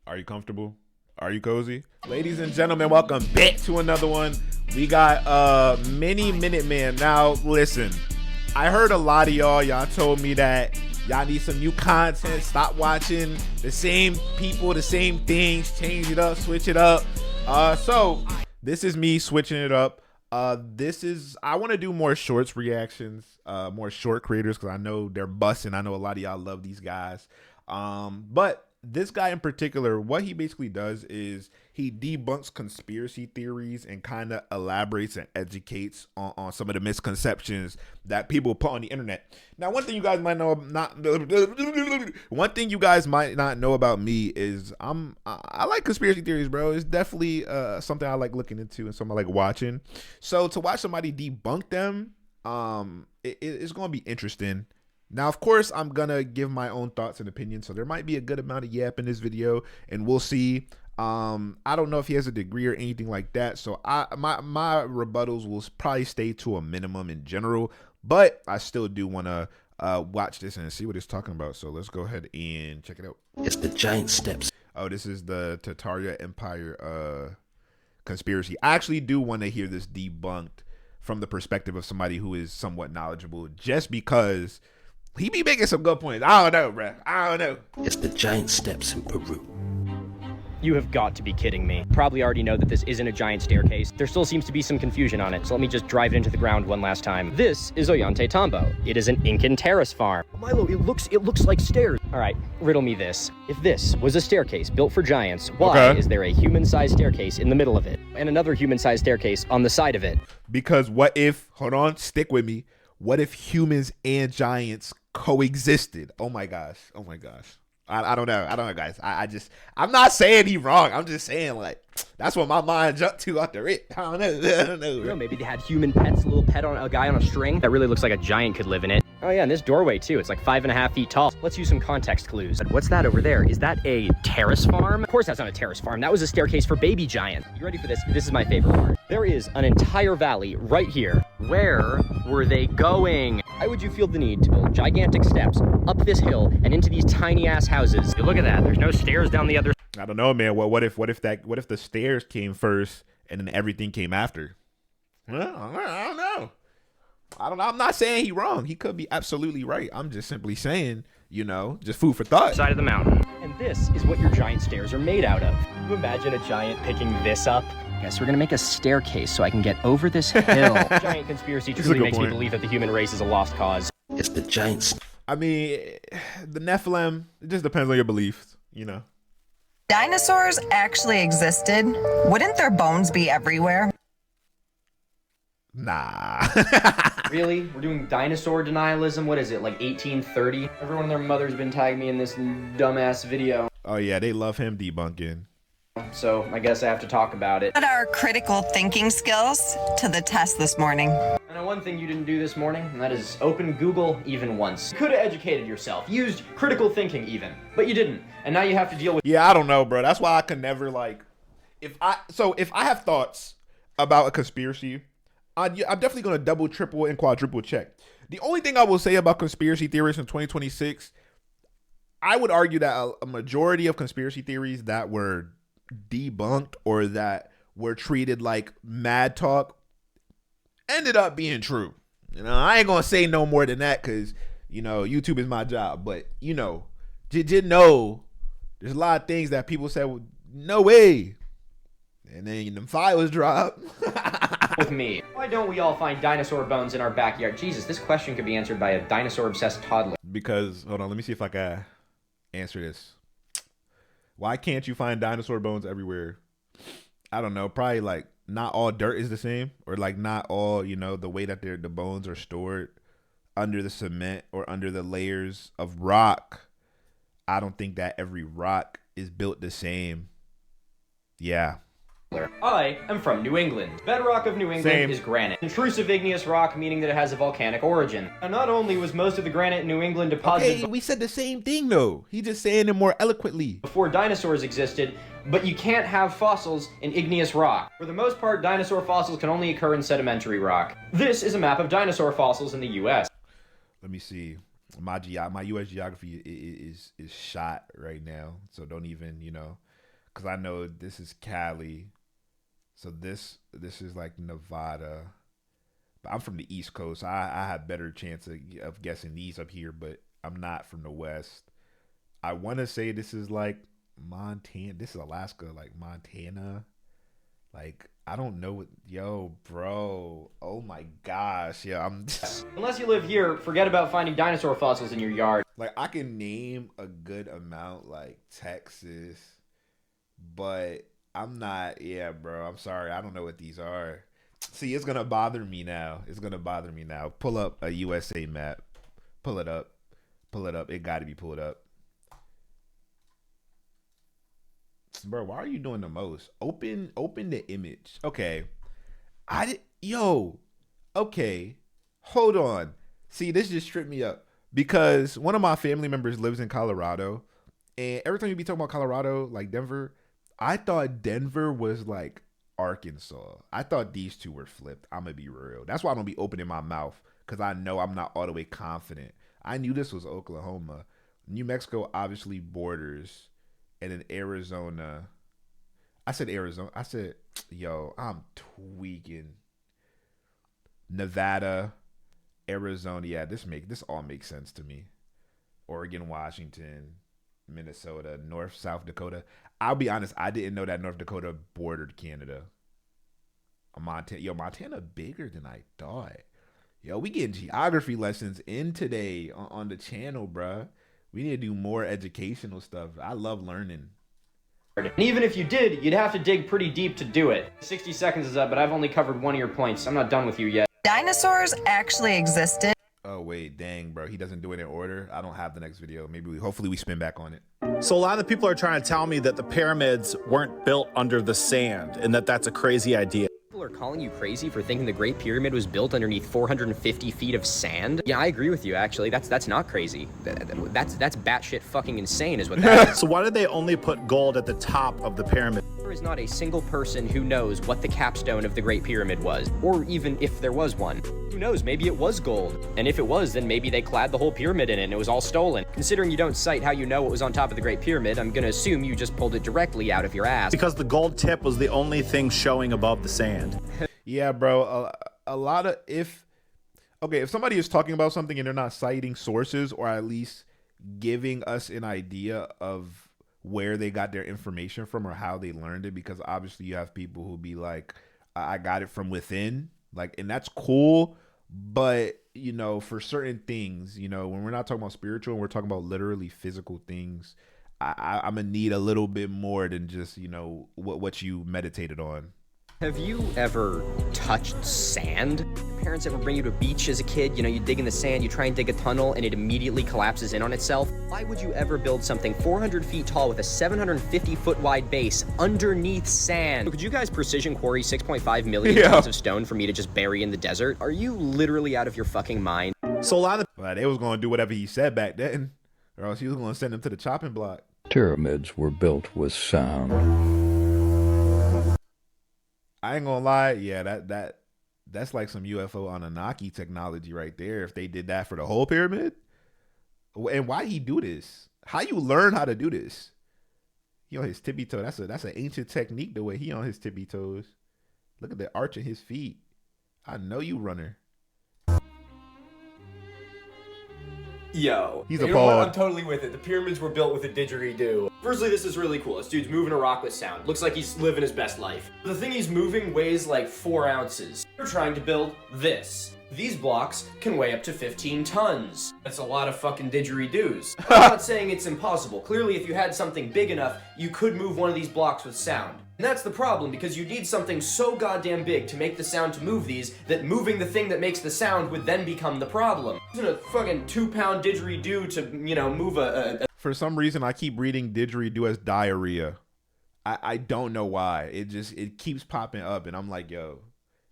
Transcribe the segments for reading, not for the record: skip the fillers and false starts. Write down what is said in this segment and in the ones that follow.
Are you comfortable? Are you cozy? Ladies and gentlemen, welcome back to another one. We got Miniminuteman. Now, listen, I heard a lot of y'all told me that y'all need some new content. Stop watching the same people, the same things. Change it up, switch it up. So this is me switching it up. I want to do more shorts reactions, more short creators, because I know they're busting. I know a lot of y'all love these guys. But this guy in particular, what he basically does is he debunks conspiracy theories and kind of elaborates and educates on some of the misconceptions that people put on the internet. Now, one thing you guys might not know about me is I like conspiracy theories, bro. It's definitely something I like looking into and something I like watching. So to watch somebody debunk them, it's gonna be interesting. Now, of course, I'm going to give my own thoughts and opinions, so there might be a good amount of yap in this video, and we'll see. I don't know if he has a degree or anything like that, so my rebuttals will probably stay to a minimum in general, but I still do want to watch this and see what it's talking about, so let's go ahead and check it out. It's the giant steps. Oh, this is the Tartaria Empire conspiracy. I actually do want to hear this debunked from the perspective of somebody who is somewhat knowledgeable, just because he be making some good points. I don't know, bruh. I don't know. It's the giant steps in Peru. You have got to be kidding me. Probably already know that this isn't a giant staircase. There still seems to be some confusion on it, so let me just drive it into the ground one last time. This is Ollantaytambo. It is an Incan terrace farm. Milo, it looks like stairs. All right, riddle me this. If this was a staircase built for giants, why is there a human-sized staircase in the middle of it and another human-sized staircase on the side of it? Because what if, hold on, stick with me. What if humans and giants coexisted? Oh my gosh. Oh my gosh. I don't know. I don't know, guys. I'm not saying he's wrong. I'm just saying, like, that's what my mind jumped to off the rip. I don't know. You know, maybe they had human pets, a little pet on a guy on a string. That really looks like a giant could live in it. Oh yeah, and this doorway too. It's like 5.5 feet tall. Let's use some context clues. What's that over there? Is that a terrace farm? Of course that's not a terrace farm. That was a staircase for baby giants. You ready for this? This is my favorite part. There is an entire valley right here. Where were they going? Why would you feel the need to build gigantic steps up this hill and into these tiny ass houses? Look at that. There's no stairs down the other. I don't know, man. What if the stairs came first and then everything came after? Well, I don't know. I'm not saying he's wrong. He could be absolutely right. I'm just simply saying, you know, just food for thought. Side of the mountain. And this is what your giant stairs are made out of. Can you imagine a giant picking this up? Yes, we're gonna make a staircase so I can get over this hill. Giant conspiracy truly makes me believe that the human race is a lost cause. It's the giants. I mean, the Nephilim, it just depends on your beliefs, you know. Dinosaurs actually existed. Wouldn't their bones be everywhere? Nah. Really? We're doing dinosaur denialism? What is it, like 1830? Everyone and their mother's been tagging me in this dumbass video. Oh yeah, they love him debunking. So I guess I have to talk about it. Put our critical thinking skills to the test this morning. I know one thing you didn't do this morning, and that is open Google even once. You could have educated yourself, used critical thinking even, but you didn't. And now you have to deal with— Yeah, I don't know, bro. That's why I can never, like, if I have thoughts about a conspiracy, I'm definitely going to double, triple, and quadruple check. The only thing I will say about conspiracy theories in 2026, I would argue that a majority of conspiracy theories that were debunked or that were treated like mad talk ended up being true. You know, I ain't going to say no more than that because, you know, YouTube is my job. But, you know, did know there's a lot of things that people said, well, no way. And then them files drop. with me. Why don't we all find dinosaur bones in our backyard? Jesus, this question could be answered by a dinosaur-obsessed toddler. Because, hold on, let me see if I can answer this. Why can't you find dinosaur bones everywhere? I don't know, probably like not all dirt is the same, or like not all, you know, the way that the bones are stored under the cement or under the layers of rock. I don't think that every rock is built the same. Yeah. I am from New England. Bedrock of New England is granite. Intrusive igneous rock, meaning that it has a volcanic origin. And not only was most of the granite in New England deposited— Okay, we said the same thing though. He's just saying it more eloquently. Before dinosaurs existed, but you can't have fossils in igneous rock. For the most part, dinosaur fossils can only occur in sedimentary rock. This is a map of dinosaur fossils in the US. Let me see. My US geography is shot right now, so don't even, you know. because I know this is Cali. So this is like Nevada. But I'm from the East Coast. So I have better chance of guessing these up here, but I'm not from the West. I want to say this is like Montana. This is Alaska, like Montana. Like, I don't know what, yo, bro. Oh my gosh. Yeah, I'm just, Unless you live here, forget about finding dinosaur fossils in your yard. like, I can name a good amount, like Texas, but I'm not, yeah, bro. I'm sorry. I don't know what these are. See, it's going to bother me now. It's going to bother me now. Pull up a USA map. Pull it up. Pull it up. It got to be pulled up. Bro, why are you doing the most? Open the image. Okay. Okay. Hold on. See, this just tripped me up because one of my family members lives in Colorado, and every time you be talking about Colorado, like Denver, I thought Denver was like Arkansas. I thought these two were flipped. I'm gonna be real. That's why I don't be opening my mouth, because I know I'm not all the way confident. I knew this was Oklahoma. New Mexico obviously borders. And in Arizona, I said Arizona. I said, yo, I'm tweaking. Nevada, Arizona. Yeah, this all makes sense to me. Oregon, Washington, Minnesota, North, South Dakota. I'll be honest, I didn't know that North Dakota bordered Canada. Montana bigger than I thought. Yo, we getting geography lessons in today on the channel, bruh. We need to do more educational stuff. I love learning. And even if you did, you'd have to dig pretty deep to do it. 60 seconds is up, but I've only covered one of your points. I'm not done with you yet. Dinosaurs actually existed. Oh, wait, dang, bro. He doesn't do it in order. I don't have the next video. Hopefully we spin back on it. So a lot of people are trying to tell me that the pyramids weren't built under the sand and that that's a crazy idea. People are calling you crazy for thinking the Great Pyramid was built underneath 450 feet of sand? Yeah, I agree with you, actually. That's not crazy. That's batshit fucking insane is what that is. So why did they only put gold at the top of the pyramid? There is not a single person who knows what the capstone of the Great Pyramid was, or even if there was one. Who knows, maybe it was gold. And if it was, then maybe they clad the whole pyramid in it and it was all stolen. Considering you don't cite how you know what was on top of the Great Pyramid, I'm gonna assume you just pulled it directly out of your ass. Because the gold tip was the only thing showing above the sand. Yeah, bro. A lot of if somebody is talking about something and they're not citing sources or at least giving us an idea of where they got their information from or how they learned it, because obviously you have people who be like, I got it from within, like, and that's cool. But, you know, for certain things, you know, when we're not talking about spiritual and we're talking about literally physical things, I'm gonna need a little bit more than just, you know, what you meditated on. Have you ever touched sand? Your parents ever bring you to a beach as a kid? You know, you dig in the sand, you try and dig a tunnel, and it immediately collapses in on itself? Why would you ever build something 400 feet tall with a 750-foot wide base underneath sand? Could you guys precision quarry 6.5 million tons of stone for me to just bury in the desert? Are you literally out of your fucking mind? So a lot of they was gonna do whatever he said back then, or else he was gonna send him to the chopping block. Pyramids were built with sound. I ain't gonna lie, yeah, that's like some UFO Anunnaki technology right there. If they did that for the whole pyramid, and why he do this? How you learn how to do this? He on his tippy toe. That's an ancient technique. The way he on his tippy toes. Look at the arch in his feet. I know you runner. Yo, he's you a know what? pawn. I'm totally with it. The pyramids were built with a didgeridoo. Firstly, this is really cool. This dude's moving a rock with sound. Looks like he's living his best life. The thing he's moving weighs like 4 ounces. They're trying to build this. These blocks can weigh up to 15 tons. That's a lot of fucking didgeridoos. I'm not saying it's impossible. Clearly, if you had something big enough, you could move one of these blocks with sound. And that's the problem, because you need something so goddamn big to make the sound to move these, that moving the thing that makes the sound would then become the problem. Isn't a fucking 2-pound didgeridoo to, you know, move a... For some reason, I keep reading didgeridoo as diarrhea. I don't know why. It keeps popping up, and I'm like, yo,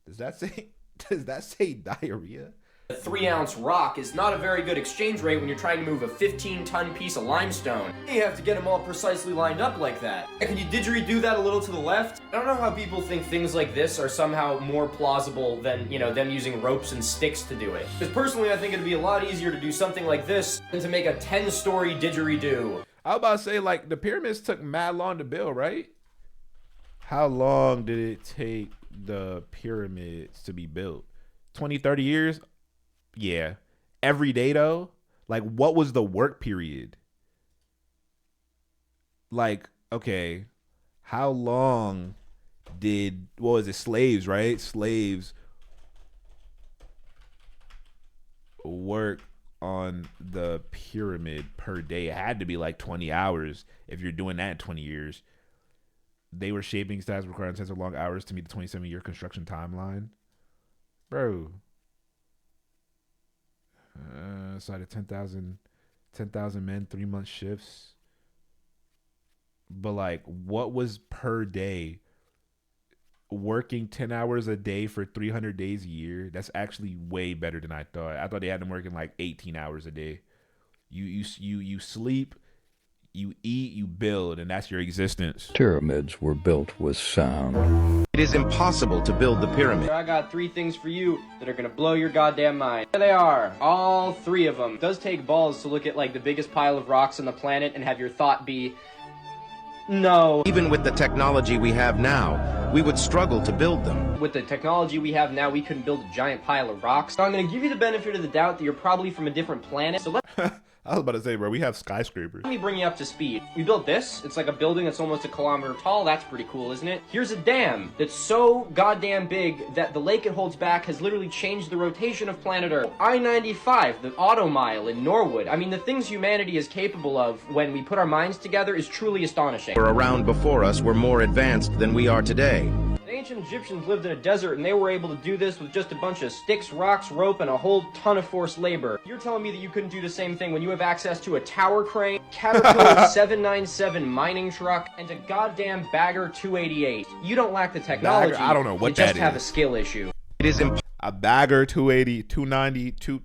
does that say diarrhea? A 3-ounce rock is not a very good exchange rate when you're trying to move a 15-ton piece of limestone. You have to get them all precisely lined up like that. Can you didgeridoo that a little to the left? I don't know how people think things like this are somehow more plausible than, you know, them using ropes and sticks to do it. Because personally, I think it'd be a lot easier to do something like this than to make a 10-story didgeridoo. I was about to say, like, the pyramids took mad long to build, right? How long did it take the pyramids to be built? 20, 30 years? Yeah. Every day though? Like, what was the work period? Like, okay, how long did, what was it, slaves, right? Slaves work on the pyramid per day? It had to be like 20 hours if you're doing that in 20 years. They were shaping styles requiring tens of long hours to meet the 27-year construction timeline. Bro. Side of 10,000 men, 3-month shifts. But like, what was per day? Working 10 hours a day for 300 days a year. That's actually way better than I thought. I thought they had them working like 18 hours a day. You sleep, you eat, you build, and that's your existence. Pyramids were built with sound. It is impossible to build the pyramid. I got 3 things for you that are gonna blow your goddamn mind. There they are, all 3 of them. It does take balls to look at like the biggest pile of rocks on the planet and have your thought be, no. Even with the technology we have now, we would struggle to build them. With the technology we have now, we couldn't build a giant pile of rocks. So I'm gonna give you the benefit of the doubt that you're probably from a different planet. So I was about to say, bro, we have skyscrapers. let me bring you up to speed. We built this. It's like a building that's almost a kilometer tall. That's pretty cool, isn't it? Here's a dam that's so goddamn big that the lake it holds back has literally changed the rotation of planet Earth. I-95, the auto mile in Norwood. I mean, the things humanity is capable of when we put our minds together is truly astonishing. Were around before us were more advanced than we are today. The ancient Egyptians lived in a desert and they were able to do this with just a bunch of sticks, rocks, rope, and a whole ton of forced labor. You're telling me that you couldn't do the same thing when you have access to a tower crane, Caterpillar 797 mining truck, and a goddamn Bagger 288. You don't lack the technology. Bagger, I don't know what you that just have is. a skill issue. It is A Bagger 280, 290, 2.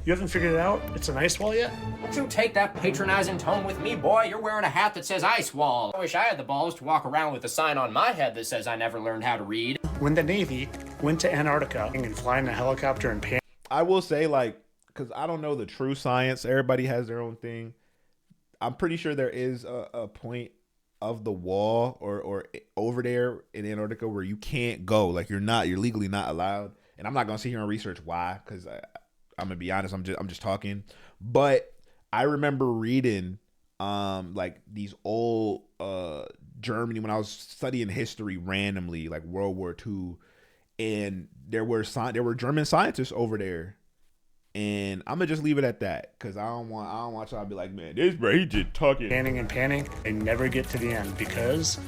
You haven't figured it out? It's an ice wall yet? Don't you take that patronizing tone with me, boy. You're wearing a hat that says Ice Wall. I wish I had the balls to walk around with a sign on my head that says I never learned how to read. When the Navy went to Antarctica and flying a helicopter and pan. I will say, like, because I don't know the true science. Everybody has their own thing. I'm pretty sure there is a point of the wall or over there in Antarctica where you can't go. Like, you're legally not allowed. And I'm not gonna sit here and research why, because I'm gonna be honest. I'm just talking. But I remember reading like these old Germany when I was studying history randomly, like World War II, and there were German scientists over there. And I'm gonna just leave it at that, because I don't want y'all to be like, man, this bro, he just talking. Panning and panning, they never get to the end because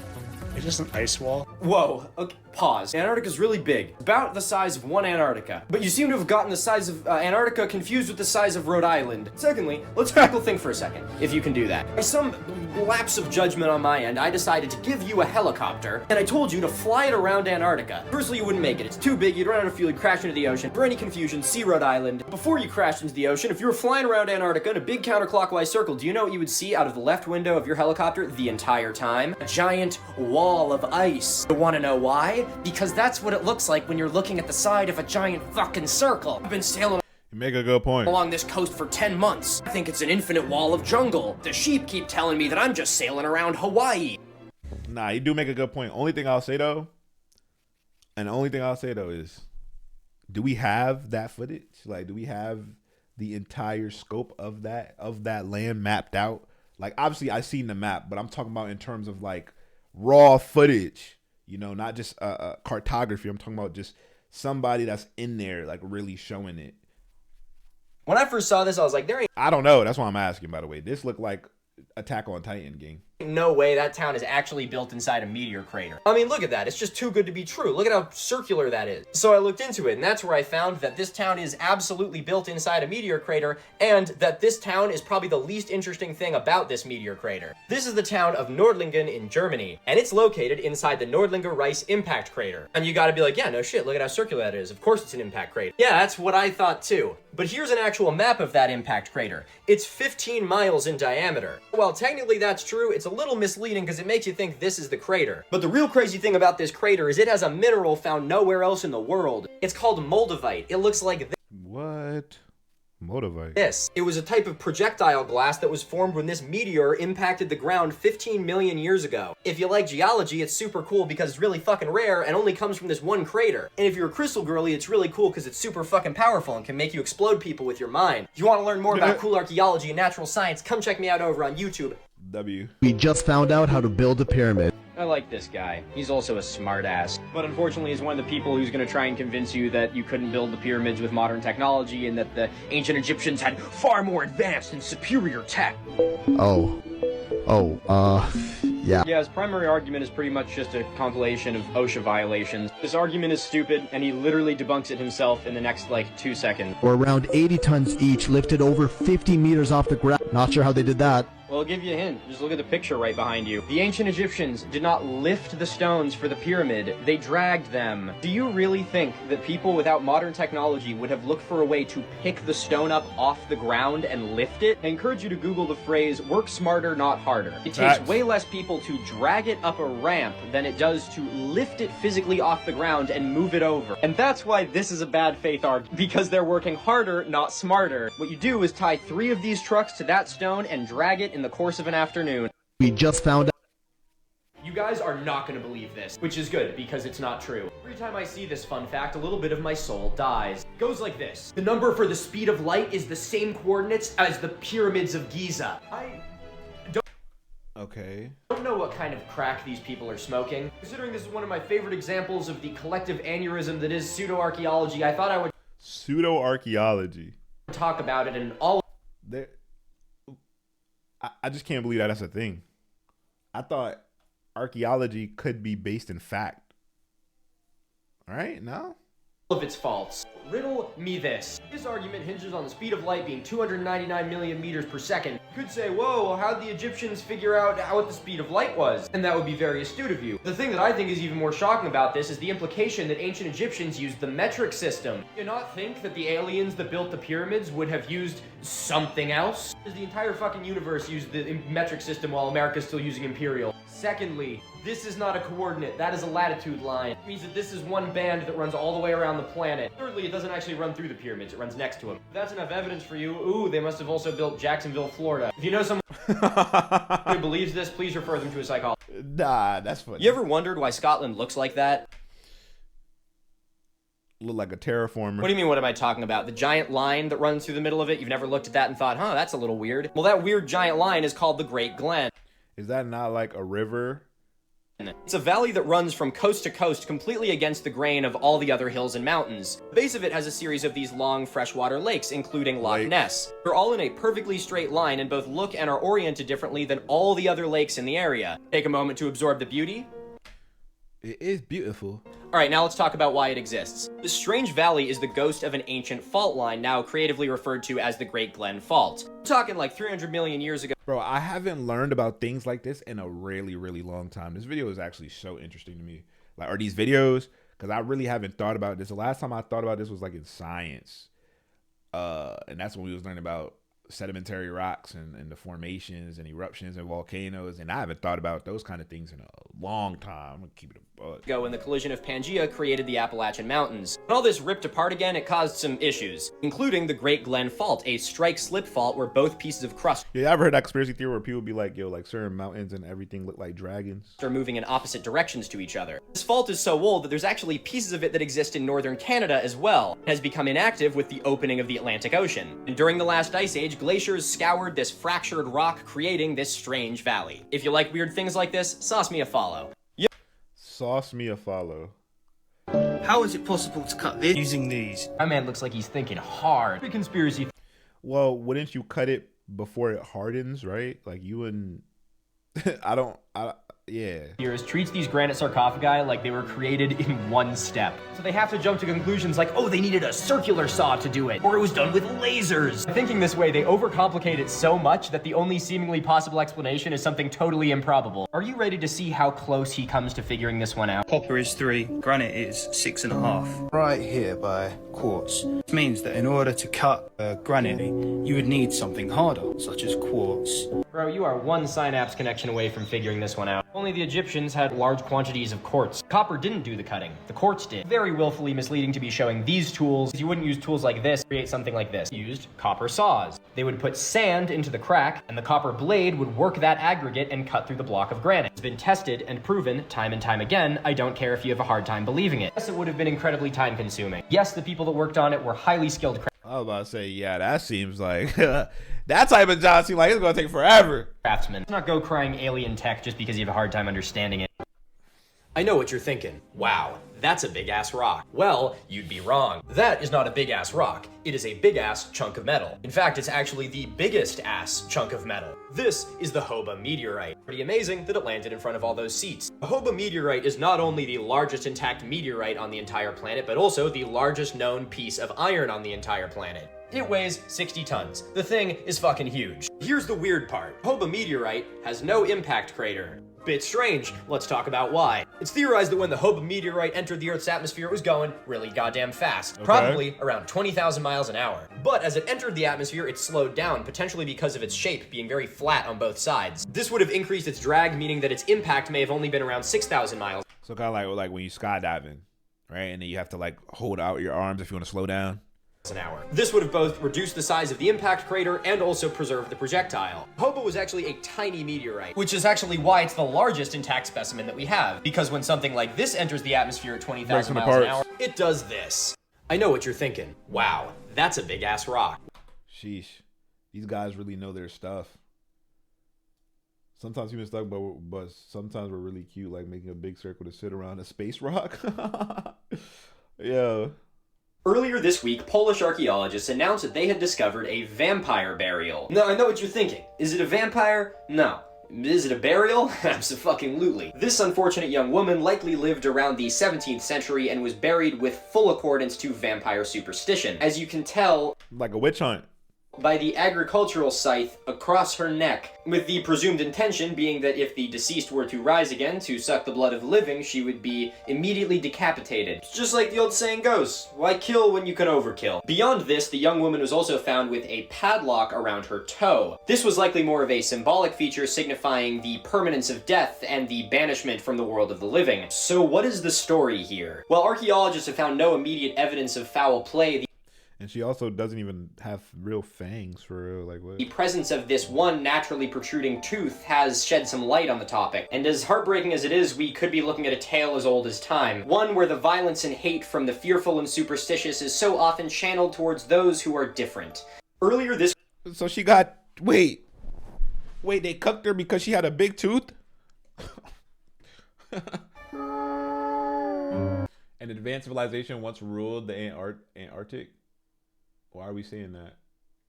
it is an ice wall. Whoa, okay, pause. Antarctica's really big. About the size of one Antarctica. But you seem to have gotten the size of Antarctica confused with the size of Rhode Island. Secondly, let's critical think for a second, if you can do that. By some lapse of judgment on my end, I decided to give you a helicopter, and I told you to fly it around Antarctica. Personally, you wouldn't make it. It's too big, you'd run out of fuel, you'd crash into the ocean. For any confusion, see Rhode Island. Before you crashed into the ocean, if you were flying around Antarctica in a big counterclockwise circle, do you know what you would see out of the left window of your helicopter the entire time? A giant wall of ice. You wanna know why? Because that's what it looks like when you're looking at the side of a giant fucking circle. I've been sailing You make a good point. along this coast for 10 months. I think it's an infinite wall of jungle. The sheep keep telling me that I'm just sailing around Hawaii. Nah, you do make a good point. Only thing I'll say though is, do we have that footage? Like, do we have the entire scope of that land mapped out? Like, obviously I seen the map, but I'm talking about in terms of like raw footage, you know, not just cartography. I'm talking about just somebody that's in there, like, really showing it. When I first saw this, I was like, there ain't I don't know. That's why I'm asking, by the way. This looked like Attack on Titan gang. no way that town is actually built inside a meteor crater. I mean, look at that. It's just too good to be true. Look at how circular that is. So I looked into it, and that's where I found that this town is absolutely built inside a meteor crater, and that this town is probably the least interesting thing about this meteor crater. This is the town of Nordlingen in Germany, and it's located inside the Nordlinger Rice impact crater. And you gotta be like, yeah, no shit, look at how circular that is. Of course it's an impact crater. Yeah, that's what I thought too. But here's an actual map of that impact crater. It's 15 miles in diameter. While technically that's true, it's a little misleading because it makes you think this is the crater. But the real crazy thing about this crater is it has a mineral found nowhere else in the world. It's called moldavite. It looks like this. What? Motivate. This. It was a type of projectile glass that was formed when this meteor impacted the ground 15 million years ago. If you like geology, it's super cool because it's really fucking rare and only comes from this one crater. And if you're a crystal girly, it's really cool because it's super fucking powerful and can make you explode people with your mind. If you want to learn more about cool archaeology and natural science, come check me out over on YouTube. We just found out how to build a pyramid. I like this guy. He's also a smartass. But unfortunately, he's one of the people who's going to try and convince you that you couldn't build the pyramids with modern technology and that the ancient Egyptians had far more advanced and superior tech. Yeah. Yeah, his primary argument is pretty much just a compilation of OSHA violations. This argument is stupid, and he literally debunks it himself in the next, 2 seconds. Or around 80 tons each, lifted over 50 meters off the ground. Not sure how they did that. Well, I'll give you a hint. Just look at the picture right behind you. The ancient Egyptians did not lift the stones for the pyramid. They dragged them. Do you really think that people without modern technology would have looked for a way to pick the stone up off the ground and lift it? I encourage you to Google the phrase, work smarter, not harder. It takes way less people to drag it up a ramp than it does to lift it physically off the ground and move it over. And that's why this is a bad faith argument, because they're working harder, not smarter. What you do is tie 3 of these trucks to that stone and drag it in the course of an afternoon. We just found out. You guys are not going to believe this, which is good because it's not true. Every time I see this fun fact, a little bit of my soul dies. It goes like this. The number for the speed of light is the same coordinates as the pyramids of Giza. I don't know what kind of crack these people are smoking. Considering this is one of my favorite examples of the collective aneurysm that is pseudo-archaeology, I thought I would Pseudo-archaeology. talk about it in all... I just can't believe that that's a thing. I thought archaeology could be based in fact. All right, no? of its faults. Riddle me this. This argument hinges on the speed of light being 299 million meters per second. You could say, whoa, well, how'd the Egyptians figure out what the speed of light was? And that would be very astute of you. The thing that I think is even more shocking about this is the implication that ancient Egyptians used the metric system. Do you not think that the aliens that built the pyramids would have used something else? Does the entire fucking universe use the metric system while America's still using imperial? Secondly, this is not a coordinate, that is a latitude line. It means that this is one band that runs all the way around the planet. Thirdly, it doesn't actually run through the pyramids, it runs next to them. If that's enough evidence for you, ooh, they must have also built Jacksonville, Florida. If you know someone who believes this, please refer them to a psychologist. Nah, that's funny. You ever wondered why Scotland looks like that? Look like a terraformer. What do you mean, what am I talking about? The giant line that runs through the middle of it? You've never looked at that and thought, huh, that's a little weird. Well, that weird giant line is called the Great Glen. Is that not like a river? It's a valley that runs from coast to coast completely against the grain of all the other hills and mountains. The base of it has a series of these long freshwater lakes, including Loch Ness. They're all in a perfectly straight line and both look and are oriented differently than all the other lakes in the area. Take a moment to absorb the beauty. It is beautiful. Alright, now let's talk about why it exists. This strange valley is the ghost of an ancient fault line, now creatively referred to as the Great Glen Fault. We're talking like 300 million years ago. Bro, I haven't learned about things like this in a really, really long time. This video is actually so interesting to me. Like, are these videos? Because I really haven't thought about this. The last time I thought about this was like in science. And that's when we was learning about sedimentary rocks and the formations and eruptions and volcanoes, and I haven't thought about those kind of things in a long time. I'm gonna keep it a bug. When the collision of Pangea created the Appalachian Mountains. When all this ripped apart again, it caused some issues, including the Great Glen Fault, a strike-slip fault where both pieces of crust Yeah, you ever heard that conspiracy theory where people be like, yo, like certain mountains and everything look like dragons? are moving in opposite directions to each other. This fault is so old that there's actually pieces of it that exist in northern Canada as well. It has become inactive with the opening of the Atlantic Ocean. And during the last ice age, glaciers scoured this fractured rock, creating this strange valley. If you like weird things like this, sauce me a follow. Sauce me a follow. How is it possible to cut this using these? My man looks like he's thinking hard. The conspiracy. Well, wouldn't you cut it before it hardens, right? Like you wouldn't. Yeah. Treats these granite sarcophagi like they were created in one step. So they have to jump to conclusions like, oh, they needed a circular saw to do it, or it was done with lasers. Thinking this way, they overcomplicate it so much that the only seemingly possible explanation is something totally improbable. Are you ready to see how close he comes to figuring this one out? Copper is 3, granite is 6.5. Right here by quartz. This means that in order to cut granite, you would need something harder, such as quartz. Bro, you are one synapse connection away from figuring this one out. Only the Egyptians had large quantities of quartz. Copper didn't do the cutting. The quartz did. Very willfully misleading to be showing these tools. You wouldn't use tools like this to create something like this. Used copper saws. They would put sand into the crack, and the copper blade would work that aggregate and cut through the block of granite. It's been tested and proven time and time again. I don't care if you have a hard time believing it. Yes, it would have been incredibly time consuming. Yes, the people that worked on it were highly skilled I was about to say, yeah, that seems like that type of job seems like it's gonna take forever. Craftsman. Let's not go crying alien tech just because you have a hard time understanding it. I know what you're thinking. Wow, that's a big-ass rock. Well, you'd be wrong. That is not a big-ass rock. It is a big-ass chunk of metal. In fact, it's actually the biggest-ass chunk of metal. This is the Hoba meteorite. Pretty amazing that it landed in front of all those seats. The Hoba meteorite is not only the largest intact meteorite on the entire planet, but also the largest known piece of iron on the entire planet. It weighs 60 tons. The thing is fucking huge. Here's the weird part. Hoba meteorite has no impact crater. Bit strange. Let's talk about why. It's theorized that when the Hoba meteorite entered the Earth's atmosphere, it was going really goddamn fast. Okay. Probably around 20,000 miles an hour. But as it entered the atmosphere, it slowed down, potentially because of its shape being very flat on both sides. This would have increased its drag, meaning that its impact may have only been around 6,000 miles. So kind of like when you skydiving, right? And then you have to like hold out your arms if you want to slow down. An hour. This would have both reduced the size of the impact crater and also preserved the projectile. Hoba was actually a tiny meteorite, which is actually why it's the largest intact specimen that we have. Because when something like this enters the atmosphere at 20,000 miles an hour, it does this. I know what you're thinking. Wow, that's a big-ass rock. Sheesh. These guys really know their stuff. Sometimes human stuff, but sometimes we're really cute, like making a big circle to sit around a space rock. Yeah. Earlier this week, Polish archaeologists announced that they had discovered a vampire burial. Now, I know what you're thinking. Is it a vampire? No. Is it a burial? Absolutely. This unfortunate young woman likely lived around the 17th century and was buried with full accordance to vampire superstition. As you can tell, like a witch hunt, by the agricultural scythe across her neck, with the presumed intention being that if the deceased were to rise again to suck the blood of the living, she would be immediately decapitated. It's just like the old saying goes, why kill when you can overkill? Beyond this, the young woman was also found with a padlock around her toe. This was likely more of a symbolic feature signifying the permanence of death and the banishment from the world of the living. So what is the story here? While archaeologists have found no immediate evidence of foul play, and she also doesn't even have real fangs for real, like what? The presence of this one naturally protruding tooth has shed some light on the topic. And as heartbreaking as it is, we could be looking at a tale as old as time. One where the violence and hate from the fearful and superstitious is so often channeled towards those who are different. Earlier this... So she got... Wait, they cooked her because she had a big tooth? An advanced civilization once ruled the Antarctic? Why are we saying that?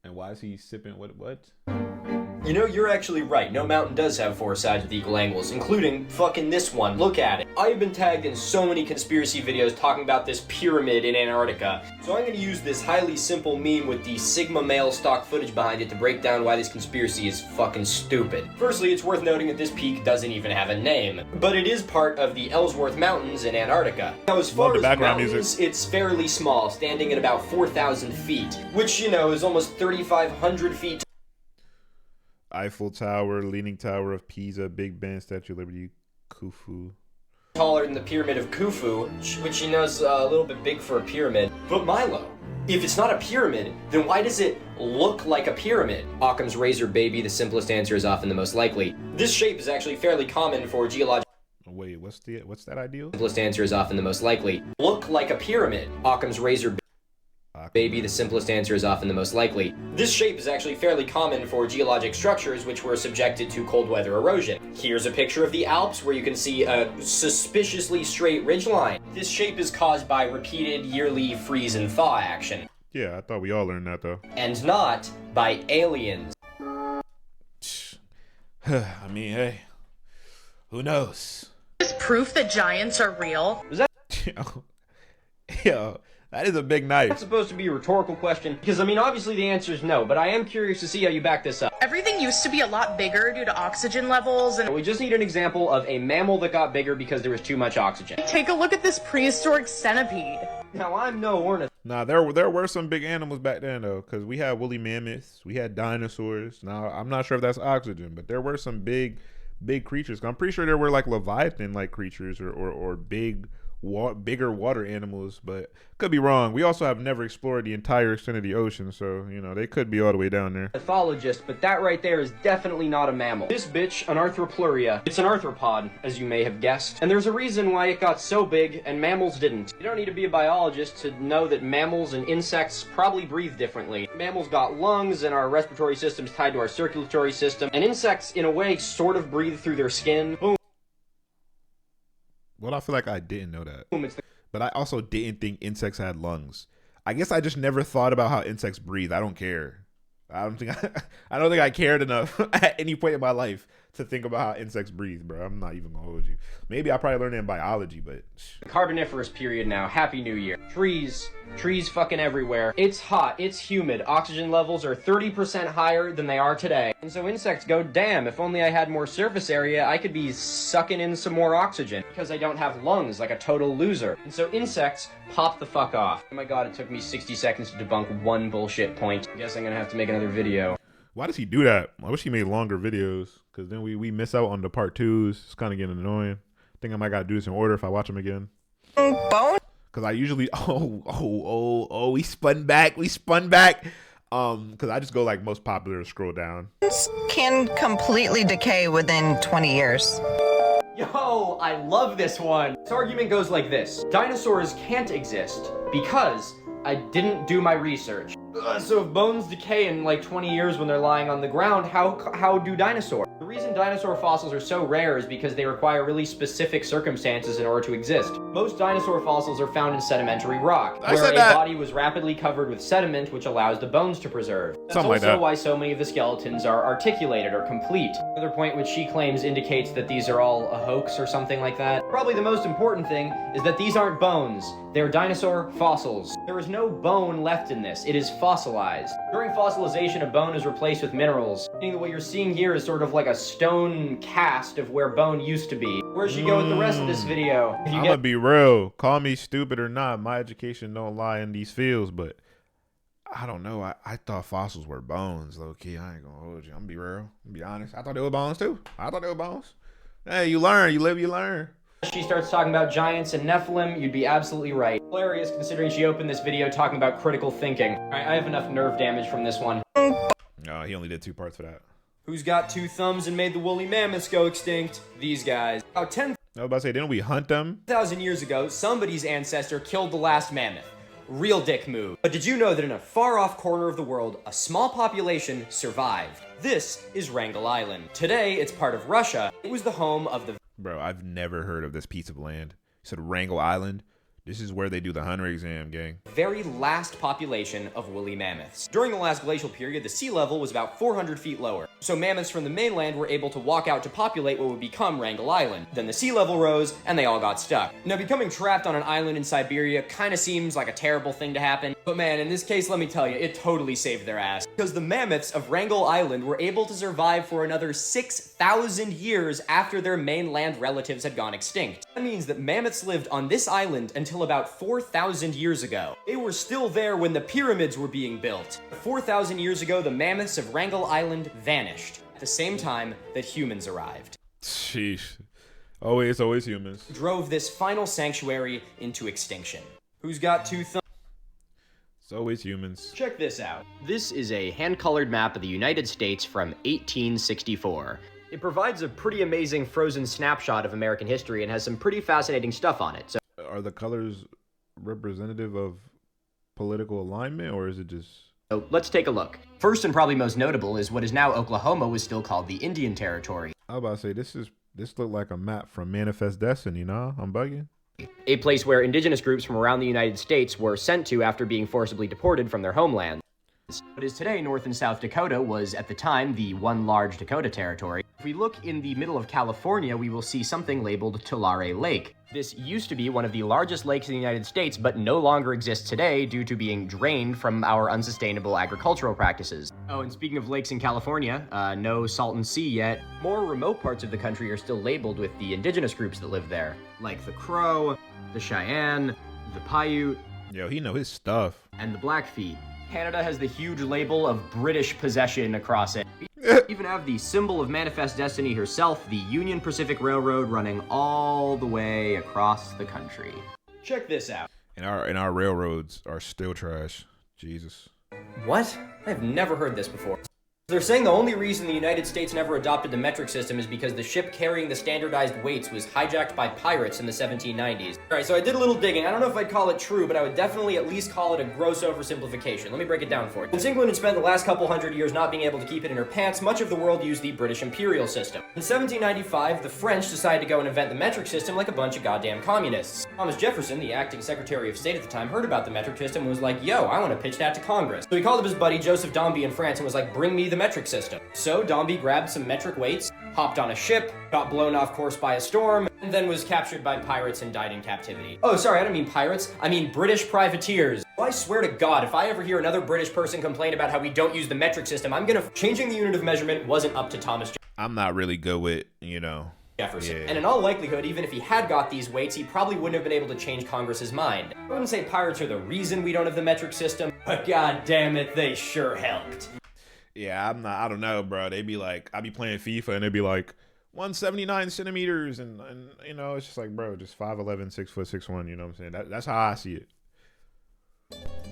And why is he sipping what? You know, you're actually right. No mountain does have four sides with equal angles, including fucking this one. Look at it. I've been tagged in so many conspiracy videos talking about this pyramid in Antarctica. So I'm gonna use this highly simple meme with the Sigma male stock footage behind it to break down why this conspiracy is fucking stupid. Firstly, it's worth noting that this peak doesn't even have a name, but it is part of the Ellsworth Mountains in Antarctica. Now, as far as mountains, it's fairly small, standing at about 4,000 feet, which, you know, is almost 3,500 feet Eiffel Tower, Leaning Tower of Pisa, Big Ben, Statue of Liberty, Khufu. Taller than the Pyramid of Khufu, which you know is a little bit big for a pyramid. But Milo, if it's not a pyramid, then why does it look like a pyramid? Occam's razor, baby, the simplest answer is often the most likely. This shape is actually fairly common for geologic... Wait, what's that ideal? Simplest answer is often the most likely. Look like a pyramid. Occam's razor, baby, the simplest answer is often the most likely. This shape is actually fairly common for geologic structures which were subjected to cold weather erosion. Here's a picture of the Alps where you can see a suspiciously straight ridgeline. This shape is caused by repeated yearly freeze and thaw action. Yeah, I thought we all learned that though. And not by aliens. I mean, hey, who knows? Is proof that giants are real? Was that Yo, that is a big knife. That's supposed to be a rhetorical question, because I mean, obviously the answer is no, but I am curious to see how you back this up. Everything used to be a lot bigger due to oxygen levels, and we just need an example of a mammal that got bigger because there was too much oxygen. Take a look at this prehistoric centipede. Now, I'm no ornithologist. Nah, there were some big animals back then though, because we had woolly mammoths, we had dinosaurs. Now I'm not sure if that's oxygen, but there were some big creatures. I'm pretty sure there were like leviathan like creatures or bigger water animals, but could be wrong. We also have never explored the entire extent of the ocean, so you know they could be all the way down there. Pathologist, but that right there is definitely not a mammal. This bitch, an arthropluria. It's an arthropod, as you may have guessed. And there's a reason why it got so big and mammals didn't. You don't need to be a biologist to know that mammals and insects probably breathe differently. Mammals got lungs and our respiratory system's tied to our circulatory system, and insects in a way sort of breathe through their skin. Boom. Well, I feel like I didn't know that. But I also didn't think insects had lungs. I guess I just never thought about how insects breathe. I don't care. I don't think I cared enough at any point in my life to think about how insects breathe, bro. I'm not even gonna hold you. Maybe I probably learned it in biology, but Carboniferous period now. Happy New Year. Trees fucking everywhere. It's hot, it's humid. Oxygen levels are 30% higher than they are today. And so insects go, damn, if only I had more surface area, I could be sucking in some more oxygen. Because I don't have lungs like a total loser. And so insects pop the fuck off. Oh my god, it took me 60 seconds to debunk one bullshit point. I guess I'm gonna have to make another video. why does he do that? I wish he made longer videos, because then we miss out on the part 2s. It's kind of getting annoying. I think I might gotta do this in order if I watch them again. Bone? Because I usually we spun back. Because I just go like most popular to scroll down. Can completely decay within 20 years. Yo, I love this one. This argument goes like this. Dinosaurs can't exist because I didn't do my research. So if bones decay in like 20 years when they're lying on the ground, how do dinosaurs? The reason dinosaur fossils are so rare is because they require really specific circumstances in order to exist. Most dinosaur fossils are found in sedimentary rock, where a body was rapidly covered with sediment, which allows the bones to preserve. That's also why so many of the skeletons are articulated or complete. Another point which she claims indicates that these are all a hoax or something like that. Probably the most important thing is that these aren't bones. They're dinosaur fossils. There is no bone left in this. It is fossilized. During fossilization, a bone is replaced with minerals. Meaning that what you're seeing here is sort of like a stone cast of where bone used to be. Where's she go with the rest of this video? I'm gonna be real. Call me stupid or not, my education don't lie in these fields, but I don't know. I thought fossils were bones, low key. I ain't gonna hold you. I'm gonna be real. I'm gonna be honest. I thought they were bones too. Hey, you learn. You live, you learn. She starts talking about giants and Nephilim, you'd be absolutely right. Hilarious considering she opened this video talking about critical thinking. Alright, I have enough nerve damage from this one. No, he only did 2 parts for that. Who's got 2 thumbs and made the woolly mammoths go extinct? These guys. About 10,000 I was about to say, didn't we hunt them? years ago, somebody's ancestor killed the last mammoth. Real dick move. But did you know that in a far-off corner of the world, a small population survived? This is Wrangel Island. Today, it's part of Russia. It was the home of the... Bro, I've never heard of this piece of land. You said Wrangel Island? This is where they do the Hunter exam, gang. Very last population of woolly mammoths. During the last glacial period, the sea level was about 400 feet lower. So mammoths from the mainland were able to walk out to populate what would become Wrangel Island. Then the sea level rose, and they all got stuck. Now, becoming trapped on an island in Siberia kind of seems like a terrible thing to happen. But man, in this case, let me tell you, it totally saved their ass. Because the mammoths of Wrangel Island were able to survive for another 6,000 years after their mainland relatives had gone extinct. That means that mammoths lived on this island until about 4,000 years ago. They were still there when the pyramids were being built. 4,000 years ago, the mammoths of Wrangel Island vanished at the same time that humans arrived. Sheesh. Always humans. Drove this final sanctuary into extinction. Who's got 2 thumbs? It's always humans. Check this out. This is a hand-colored map of the United States from 1864. It provides a pretty amazing frozen snapshot of American history and has some pretty fascinating stuff on it. So, are the colors representative of political alignment, or is it just... So let's take a look. First and probably most notable is what is now Oklahoma was still called the Indian Territory. I was about to say, this looked like a map from Manifest Destiny, nah? I'm bugging. A place where indigenous groups from around the United States were sent to after being forcibly deported from their homeland. What is today North and South Dakota was, at the time, the one large Dakota territory. If we look in the middle of California, we will see something labeled Tulare Lake. This used to be one of the largest lakes in the United States, but no longer exists today due to being drained from our unsustainable agricultural practices. Oh, and speaking of lakes in California, no Salton Sea yet. More remote parts of the country are still labeled with the indigenous groups that live there, like the Crow, the Cheyenne, the Paiute, Yo, he know his stuff. And the Blackfeet. Canada has the huge label of British possession across it. Even have the symbol of Manifest Destiny herself, the Union Pacific Railroad, running all the way across the country. Check this out. And our railroads are still trash. Jesus. What? I've never heard this before. They're saying the only reason the United States never adopted the metric system is because the ship carrying the standardized weights was hijacked by pirates in the 1790s. Alright, so I did a little digging. I don't know if I'd call it true, but I would definitely at least call it a gross oversimplification. Let me break it down for you. Since England had spent the last couple hundred years not being able to keep it in her pants, much of the world used the British imperial system. In 1795, the French decided to go and invent the metric system like a bunch of goddamn communists. Thomas Jefferson, the acting Secretary of State at the time, heard about the metric system and was like, yo, I want to pitch that to Congress. So he called up his buddy Joseph Dombey in France and was like, bring me the metric system. So Dombey grabbed some metric weights, hopped on a ship, got blown off course by a storm, and then was captured by pirates and died in captivity. Oh, sorry, I don't mean pirates. I mean British privateers. I swear to God, if I ever hear another British person complain about how we don't use the metric system, changing the unit of measurement wasn't up to Thomas Jefferson. I'm not really good with, Jefferson. Yeah. And in all likelihood, even if he had got these weights, he probably wouldn't have been able to change Congress's mind. I wouldn't say pirates are the reason we don't have the metric system, but god damn it, they sure helped. Yeah, I don't know, bro. They be like, I be playing FIFA and they'd be like 179 centimeters. And it's just like, bro, just 5'11", 6'6'1", you know what I'm saying? That's how I see it.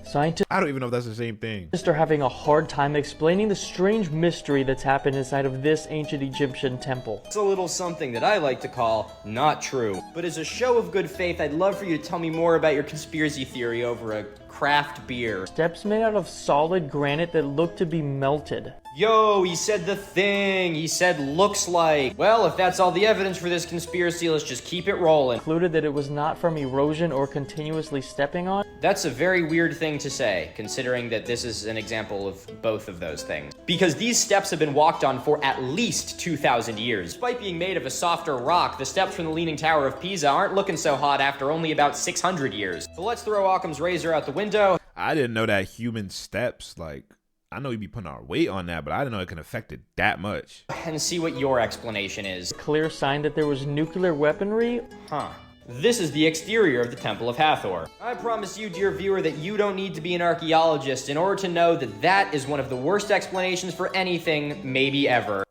Scientists I don't even know if that's the same thing. are having a hard time explaining the strange mystery that's happened inside of this ancient Egyptian temple. It's a little something that I like to call not true. But as a show of good faith, I'd love for you to tell me more about your conspiracy theory over a craft beer. Steps made out of solid granite that look to be melted. Yo, he said the thing. He said looks like. Well, if that's all the evidence for this conspiracy, let's just keep it rolling. Concluded that it was not from erosion or continuously stepping on. That's a very weird thing to say, considering that this is an example of both of those things. Because these steps have been walked on for at least 2,000 years. Despite being made of a softer rock, the steps from the Leaning Tower of Pisa aren't looking so hot after only about 600 years. So let's throw Occam's razor out the window. I didn't know that human steps, I know we'd be putting our weight on that, but I didn't know it can affect it that much. And see what your explanation is. Clear sign that there was nuclear weaponry. Huh. This is the exterior of the Temple of Hathor. I promise you, dear viewer, that you don't need to be an archaeologist in order to know that that is one of the worst explanations for anything, maybe ever.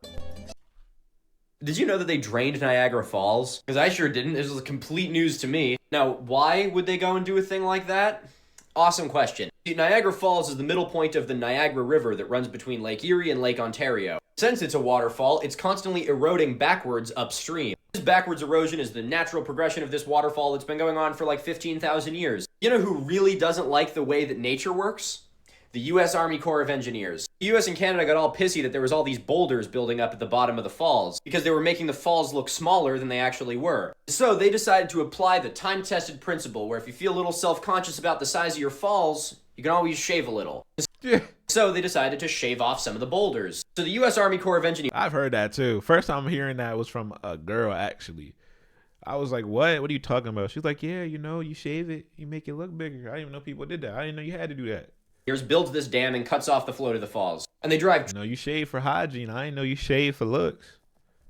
Did you know that they drained Niagara Falls? Because I sure didn't. This was complete news to me. Now, why would they go and do a thing like that? Awesome question. Niagara Falls is the middle point of the Niagara River that runs between Lake Erie and Lake Ontario. Since it's a waterfall, it's constantly eroding backwards upstream. This backwards erosion is the natural progression of this waterfall that's been going on for like 15,000 years. You know who really doesn't like the way that nature works? The U.S. Army Corps of Engineers. The U.S. and Canada got all pissy that there was all these boulders building up at the bottom of the falls because they were making the falls look smaller than they actually were. So they decided to apply the time-tested principle where if you feel a little self-conscious about the size of your falls, you can always shave a little. So they decided to shave off some of the boulders. So the U.S. Army Corps of Engineers... I've heard that too. First time hearing that was from a girl, actually. I was like, what? What are you talking about? She's like, yeah, you shave it, you make it look bigger. I didn't even know people did that. I didn't know you had to do that. Builds this dam and cuts off the flow to the falls. And they drive... No, you shave for hygiene. I didn't know you shave for looks.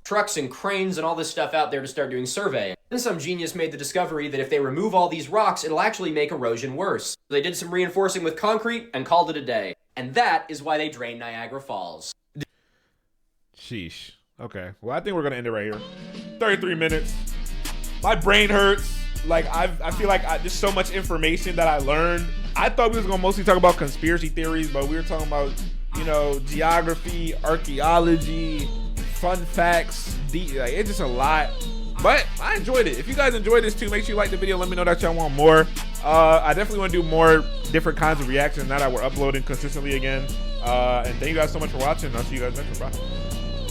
Trucks and cranes and all this stuff out there to start doing surveying. Then some genius made the discovery that if they remove all these rocks, it'll actually make erosion worse. So they did some reinforcing with concrete and called it a day. And that is why they drained Niagara Falls. Sheesh. Okay. Well, I think we're going to end it right here. 33 minutes. My brain hurts. I feel like there's so much information that I learned. I thought we was going to mostly talk about conspiracy theories, but we were talking about, geography, archaeology, fun facts. It's just a lot. But I enjoyed it. If you guys enjoyed this too, make sure you like the video. Let me know that y'all want more. I definitely want to do more different kinds of reactions now that we're uploading consistently again. And thank you guys so much for watching. I'll see you guys next time. Bye.